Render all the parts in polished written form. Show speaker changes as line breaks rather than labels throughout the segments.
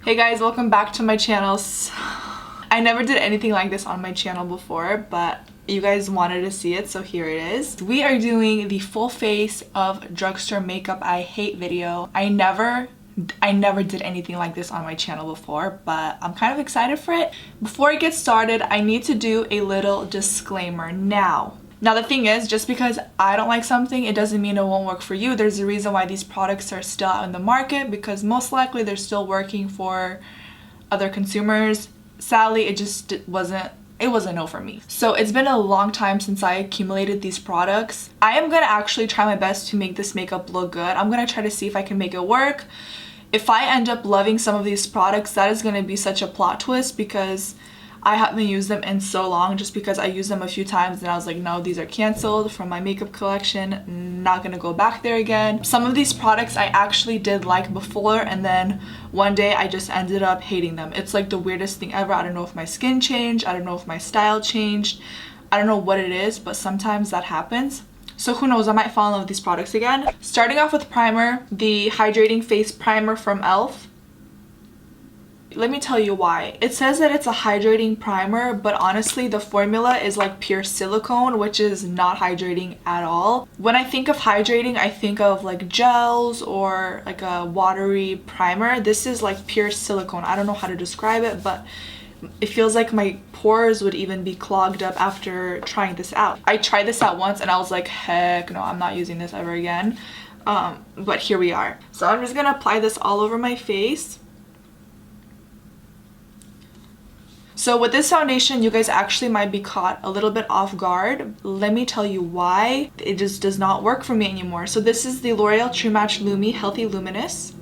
Hey guys, welcome back to my channel. I never did anything like this on my channel before, but you guys wanted to see it, so here it is. We are doing the full face of Drugstore makeup I hate video. I never did anything like this on my channel before, but I'm kind of excited for it. Before I get started, I need to do a little disclaimer now. Now the thing is, just because I don't like something, it doesn't mean it won't work for you. There's a reason why these products are still out in the market, because most likely they're still working for other consumers. Sadly, it wasn't a no for me. So it's been a long time since I accumulated these products. I am gonna actually try my best to make this makeup look good. I'm gonna try to see if I can make it work. If I end up loving some of these products, that is gonna be such a plot twist because I haven't used them in so long, just because I used them a few times and I was like, no, these are canceled from my makeup collection, not gonna go back there again. Some of these products I actually did like before, and then one day I just ended up hating them. It's like the weirdest thing ever. I don't know if my skin changed, I don't know if my style changed, I don't know what it is, but sometimes that happens. So who knows, I might fall in love with these products again. Starting off with primer, the Hydrating Face Primer from e.l.f. Let me tell you why. It says that it's a hydrating primer, but honestly the formula is like pure silicone, which is not hydrating at all. When I think of hydrating, I think of like gels or like a watery primer. This is like pure silicone. I don't know how to describe it, but it feels like my pores would even be clogged up after trying this out. I tried this out once and I was like, heck no, I'm not using this ever again. But here we are. So I'm just gonna apply this all over my face. So with this foundation, you guys actually might be caught a little bit off guard. Let me tell you why. It just does not work for me anymore. So this is the L'Oreal True Match Lumi Healthy Luminous.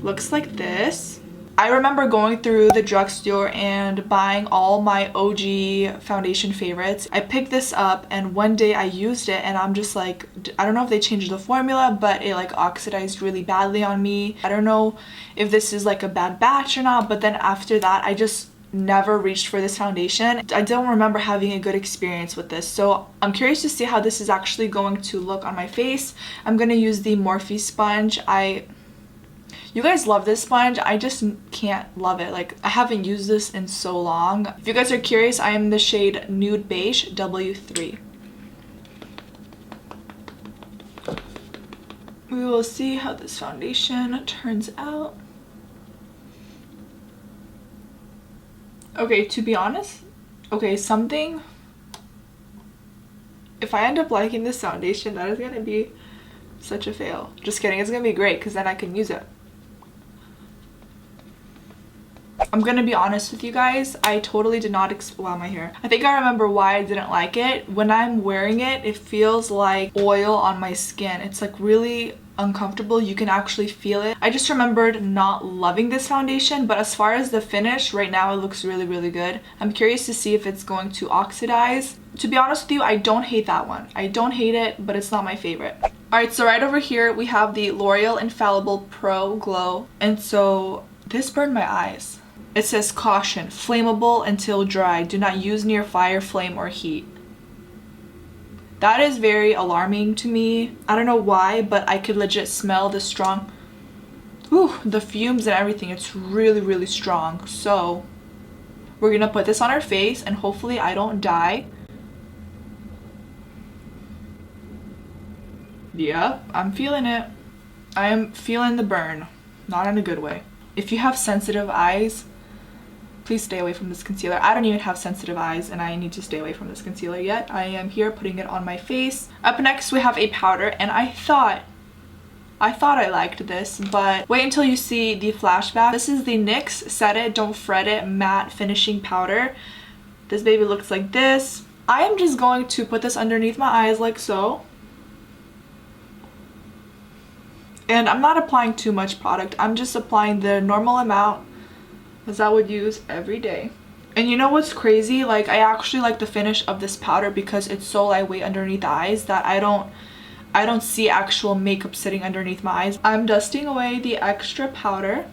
Looks like this. I remember going through the drugstore and buying all my OG foundation favorites. I picked this up and one day I used it and I'm just like, I don't know if they changed the formula, but it like oxidized really badly on me. I don't know if this is like a bad batch or not, but then after that I just never reached for this foundation. I don't remember having a good experience with this, so I'm curious to see how this is actually going to look on my face. I'm gonna use the Morphe sponge. You guys love this sponge. I just can't love it. Like, I haven't used this in so long. If you guys are curious, I am the shade Nude Beige W3. We will see how this foundation turns out. Okay, to be honest, if I end up liking this foundation, that is gonna be such a fail. Just kidding, it's gonna be great because then I can use it. I'm gonna be honest with you guys, I totally did not wow, my hair. I think I remember why I didn't like it. When I'm wearing it, it feels like oil on my skin. It's like really uncomfortable. You can actually feel it. I just remembered not loving this foundation, but as far as the finish, right now it looks really, really good. I'm curious to see if it's going to oxidize. To be honest with you, I don't hate that one. I don't hate it, but it's not my favorite. Alright, so right over here we have the L'Oreal Infallible Pro Glow, and so this burned my eyes. It says caution, flammable until dry. Do not use near fire, flame, or heat. That is very alarming to me. I don't know why, but I could legit smell the strong, the fumes and everything. It's really, really strong. So we're gonna put this on our face and hopefully I don't die. Yep, I'm feeling it. I am feeling the burn, not in a good way. If you have sensitive eyes, please stay away from this concealer. I don't even have sensitive eyes and I need to stay away from this concealer yet. I am here putting it on my face. Up next we have a powder, and I thought I liked this, but wait until you see the flashback. This is the NYX Set It Don't Fret It Matte Finishing Powder. This baby looks like this. I am just going to put this underneath my eyes like so. And I'm not applying too much product. I'm just applying the normal amount as I would use every day. And you know what's crazy? Like, I actually like the finish of this powder because it's so lightweight underneath the eyes that I don't see actual makeup sitting underneath my eyes. I'm dusting away the extra powder.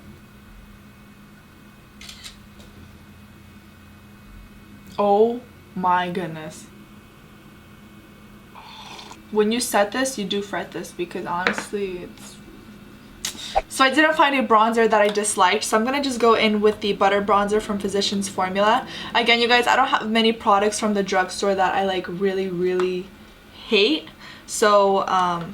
Oh my goodness. When you set this, you do fret this because honestly, it's So I didn't find a bronzer that I disliked, so I'm gonna just go in with the butter bronzer from Physicians Formula. Again, you guys, I don't have many products from the drugstore that I like really hate, so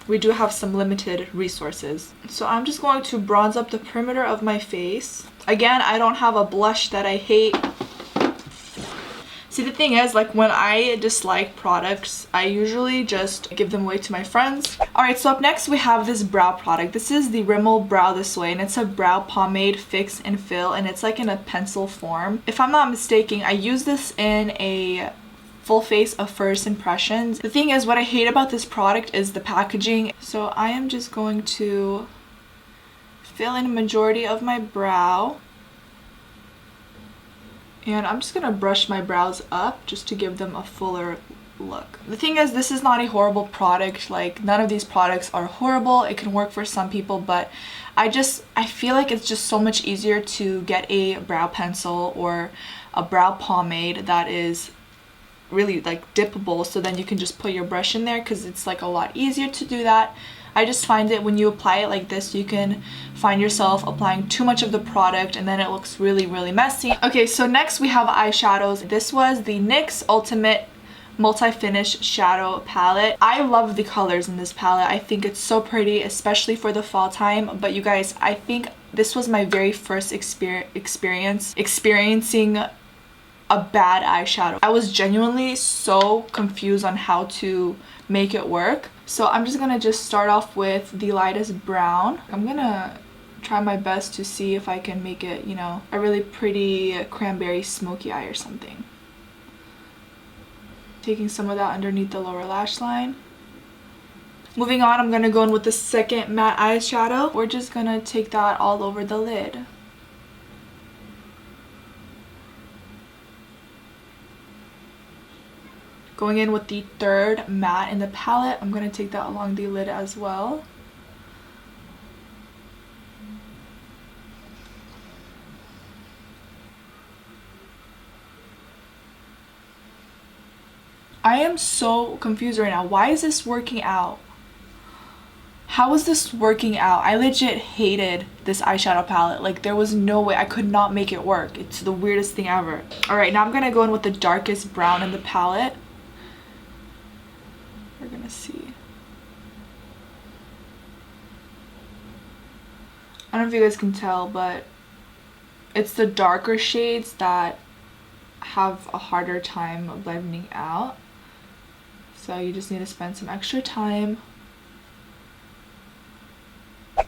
we do have some limited resources. So I'm just going to bronze up the perimeter of my face. Again, I don't have a blush that I hate. See, the thing is, like, when I dislike products, I usually just give them away to my friends. Alright, so up next we have this brow product. This is the Rimmel Brow This Way, and it's a brow pomade fix and fill, and it's like in a pencil form. If I'm not mistaken, I use this in a full face of first impressions. The thing is, what I hate about this product is the packaging. So I am just going to fill in a majority of my brow. And I'm just gonna brush my brows up just to give them a fuller look. The thing is, this is not a horrible product. Like, none of these products are horrible. It can work for some people, but I feel like it's just so much easier to get a brow pencil or a brow pomade that is really like dippable, so then you can just put your brush in there, because it's like a lot easier to do that. I just find it when you apply it like this, you can find yourself applying too much of the product and then it looks really messy. Okay, so next we have eyeshadows. This was the NYX Ultimate Multi-Finish Shadow Palette. I love the colors in this palette. I think it's so pretty, especially for the fall time. But you guys, I think this was my very first experiencing a bad eyeshadow. I was genuinely so confused on how to make it work. So I'm just gonna start off with the lightest brown. I'm gonna try my best to see if I can make it, you know, a really pretty cranberry smoky eye or something. Taking some of that underneath the lower lash line. Moving on, I'm gonna go in with the second matte eyeshadow. We're just gonna take that all over the lid. Going in with the third matte in the palette, I'm going to take that along the lid as well. I am so confused right now. Why is this working out? How is this working out? I legit hated this eyeshadow palette. Like, there was no way. I could not make it work. It's the weirdest thing ever. Alright, now I'm going to go in with the darkest brown in the palette. We're gonna see. I don't know if you guys can tell, but it's the darker shades that have a harder time blending out. So you just need to spend some extra time.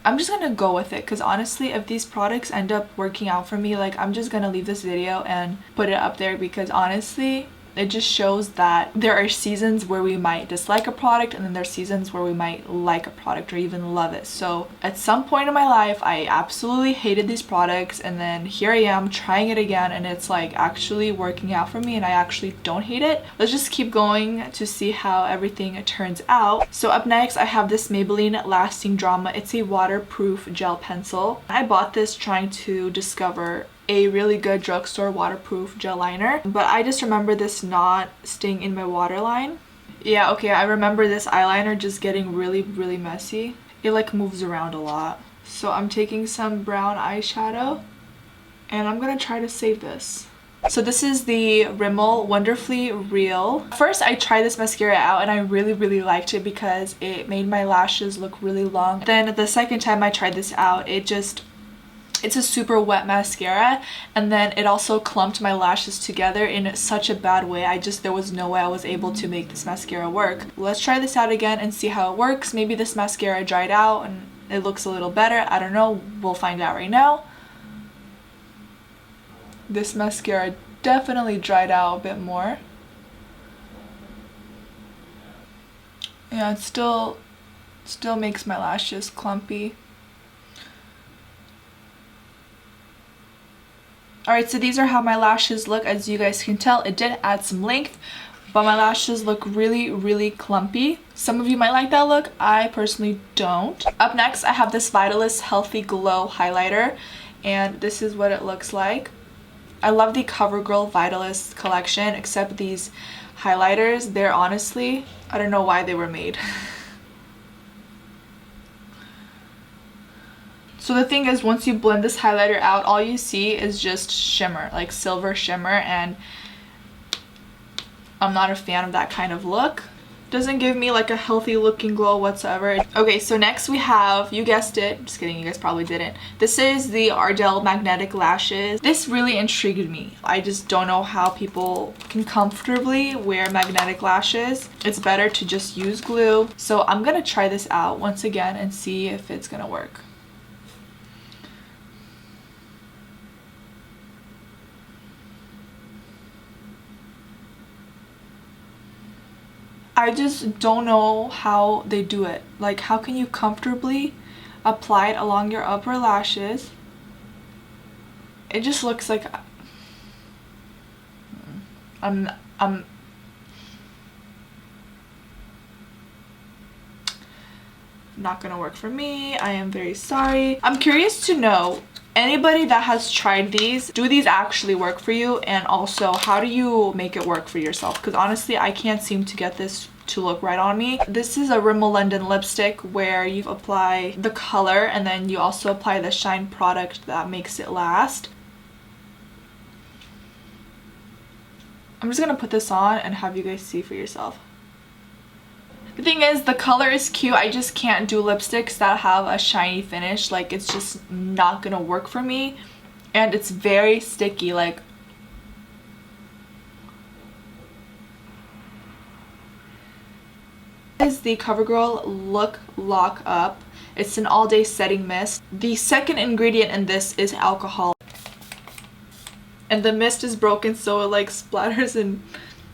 I'm just gonna go with it, because honestly, if these products end up working out for me, like, I'm just gonna leave this video and put it up there, because honestly, it just shows that there are seasons where we might dislike a product, and then there's seasons where we might like a product or even love it. So at some point in my life, I absolutely hated these products, and then here I am trying it again, and it's like actually working out for me, and I actually don't hate it. Let's just keep going to see how everything turns out. So up next, I have this Maybelline Lasting Drama. It's a waterproof gel pencil. I bought this trying to discover a really good drugstore waterproof gel liner, but I just remember this not staying in my waterline. Yeah, okay, I remember this eyeliner just getting really messy. It like moves around a lot. So I'm taking some brown eyeshadow and I'm gonna try to save this. So this is the Rimmel Wonderfully Real. First, I tried this mascara out and I really liked it because it made my lashes look really long. Then the second time I tried this out, it's a super wet mascara, and then it also clumped my lashes together in such a bad way. There was no way I was able to make this mascara work. Let's try this out again and see how it works. Maybe this mascara dried out and it looks a little better. I don't know. We'll find out right now. This mascara definitely dried out a bit more. Yeah, it still makes my lashes clumpy. Alright, so these are how my lashes look. As you guys can tell, it did add some length, but my lashes look really clumpy. Some of you might like that look. I personally don't. Up next, I have this Vitalist Healthy Glow highlighter, and this is what it looks like. I love the CoverGirl Vitalist collection, except these highlighters, they're honestly, I don't know why they were made. So the thing is, once you blend this highlighter out, all you see is just shimmer, like silver shimmer, and I'm not a fan of that kind of look. Doesn't give me like a healthy looking glow whatsoever. Okay, so next we have, you guessed it, just kidding, you guys probably didn't. This is the Ardell Magnetic Lashes. This really intrigued me. I just don't know how people can comfortably wear magnetic lashes. It's better to just use glue. So I'm gonna try this out once again and see if it's gonna work. I just don't know how they do it. Like, how can you comfortably apply it along your upper lashes? It just looks like I'm not gonna work for me. I am very sorry. I'm curious to know, anybody that has tried these, do these actually work for you? And also, how do you make it work for yourself? Because honestly, I can't seem to get this to look right on me. This is a Rimmel London lipstick where you apply the color and then you also apply the shine product that makes it last. I'm just gonna put this on and have you guys see for yourself. The thing is, the color is cute. I just can't do lipsticks that have a shiny finish. Like, it's just not gonna work for me. And it's very sticky. Like, this is the CoverGirl Look Lock Up. It's an all-day setting mist. The second ingredient in this is alcohol. And the mist is broken, so it like splatters, and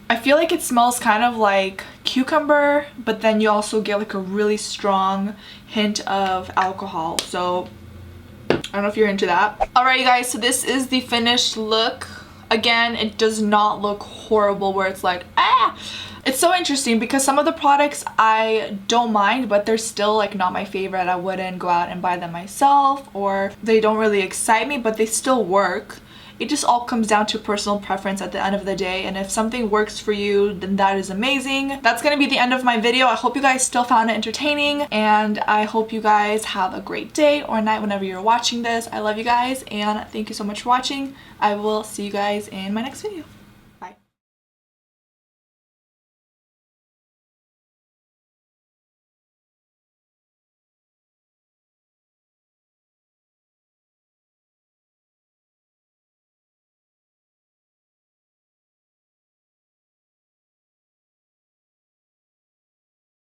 I feel like it smells kind of like cucumber, but then you also get like a really strong hint of alcohol. So I don't know if you're into that. Alright, you guys, so this is the finished look. Again, it does not look horrible where it's like, ah! It's so interesting because some of the products I don't mind, but they're still like not my favorite. I wouldn't go out and buy them myself, or they don't really excite me, but they still work. It just all comes down to personal preference at the end of the day, and if something works for you, then that is amazing. That's gonna be the end of my video. I hope you guys still found it entertaining, and I hope you guys have a great day or night whenever you're watching this. I love you guys, and thank you so much for watching. I will see you guys in my next video.